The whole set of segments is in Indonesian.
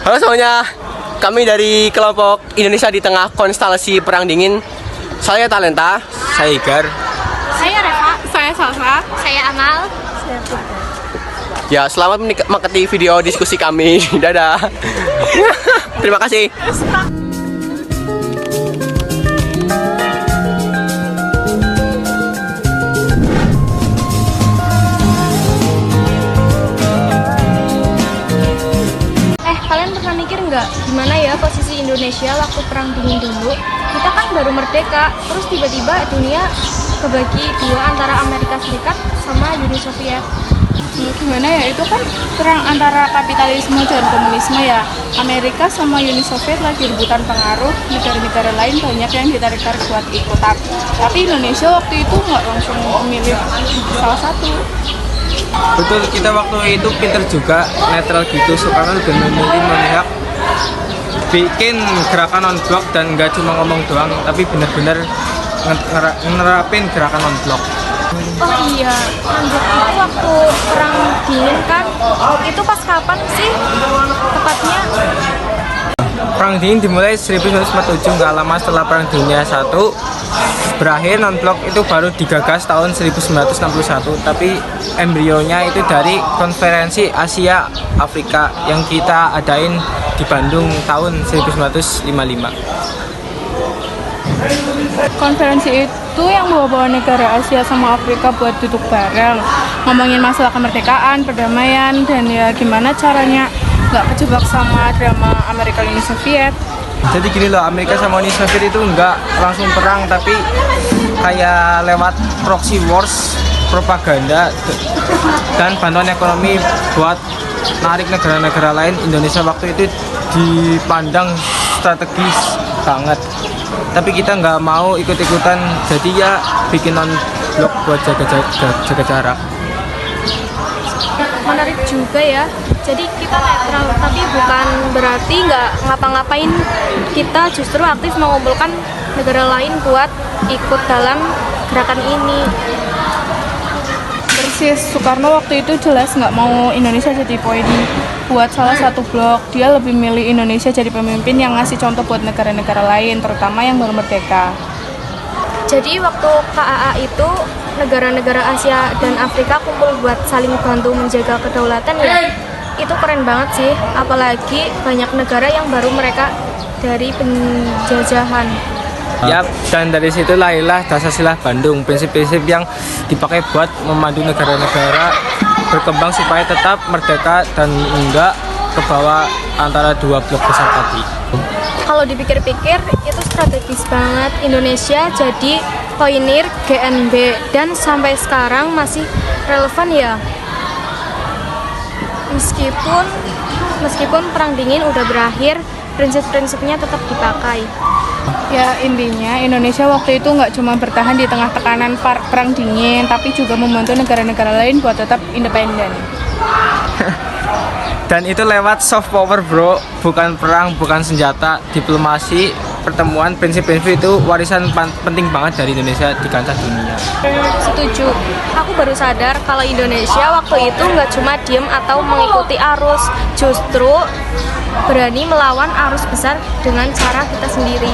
Halo semuanya, kami dari kelompok Indonesia di Tengah Konstelasi Perang Dingin. Saya Talenta, saya Igar. Saya Reva, saya Salsa, saya Amal. Ya, selamat menikmati video diskusi kami. Dadah. Terima kasih. Kalian pernah mikir nggak gimana ya posisi Indonesia waktu perang dingin dulu? Kita kan baru merdeka, terus tiba-tiba dunia kebagi dua antara Amerika Serikat sama Uni Soviet. Gimana ya, itu kan perang antara kapitalisme dan komunisme ya. Amerika sama Uni Soviet lagi rebutan pengaruh, negara-negara lain banyak yang ditarik-tarik buat ikut. Tapi Indonesia waktu itu nggak langsung memilih salah satu. Betul, kita waktu itu pinter juga, netral gitu. Soekarno lebih memilih memihak, bikin gerakan non-blok dan nggak cuma ngomong doang, tapi benar-benar nerapin gerakan non-blok. Oh iya, lanjut itu waktu perang dingin kan, itu pas kapan sih tepatnya? Perang dingin dimulai 1947, nggak lama setelah Perang Dunia I berakhir. Non-blok itu baru digagas tahun 1961, tapi embrionya itu dari konferensi Asia Afrika yang kita adain di Bandung tahun 1955. Konferensi itu yang bawa-bawa negara Asia sama Afrika buat duduk bareng, ngomongin masalah kemerdekaan, perdamaian, dan ya gimana caranya nggak kejebak sama drama Amerika Uni Soviet. Jadi gini loh, Amerika sama Uni Soviet itu nggak langsung perang, tapi kayak lewat proxy wars, propaganda, dan bantuan ekonomi buat narik negara-negara lain. Indonesia waktu itu dipandang strategis banget, tapi kita nggak mau ikut-ikutan, jadi ya bikin non-blok buat jaga jarak. Menarik juga ya, jadi kita netral tapi bukan berarti nggak ngapa-ngapain. Kita justru aktif mengumpulkan negara lain buat ikut dalam gerakan ini. Persis, Soekarno waktu itu jelas nggak mau Indonesia jadi poin buat salah satu blok. Dia lebih milih Indonesia jadi pemimpin yang ngasih contoh buat negara-negara lain, terutama yang baru merdeka. Jadi waktu KAA itu negara-negara Asia dan Afrika kumpul buat saling bantu menjaga kedaulatan ya. Itu keren banget sih, apalagi banyak negara yang baru mereka dari penjajahan. Yap, dan dari situ lahirlah Dasar Bandung, prinsip-prinsip yang dipakai buat memandu negara-negara berkembang supaya tetap merdeka dan enggak kebawa antara dua blok besar tadi. Kalau dipikir-pikir itu strategis banget. Indonesia jadi pionir GNB dan sampai sekarang masih relevan ya. Meskipun perang dingin udah berakhir, prinsip-prinsipnya tetap dipakai. Ya intinya Indonesia waktu itu nggak cuma bertahan di tengah tekanan perang dingin, tapi juga membantu negara-negara lain buat tetap independen. Dan itu lewat soft power bro, bukan perang, bukan senjata, diplomasi, pertemuan, prinsip-prinsip itu warisan penting banget dari Indonesia di kancah dunia. Setuju. Aku baru sadar kalau Indonesia waktu itu nggak cuma diem atau mengikuti arus, justru berani melawan arus besar dengan cara kita sendiri.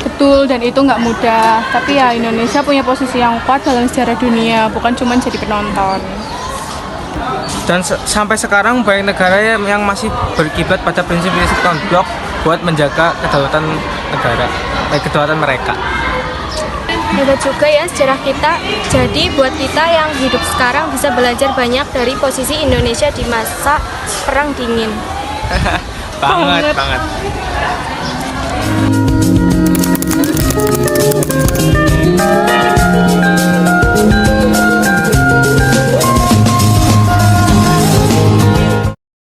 Betul, dan itu nggak mudah. Tapi ya Indonesia punya posisi yang kuat dalam sejarah dunia, bukan cuma jadi penonton. Dan sampai sekarang banyak negara yang masih berkiblat pada prinsip-prinsip non-blok buat menjaga kedaulatan negara, kedaulatan mereka. Hebat juga ya sejarah kita. Jadi buat kita yang hidup sekarang bisa belajar banyak dari posisi Indonesia di masa perang dingin. banget.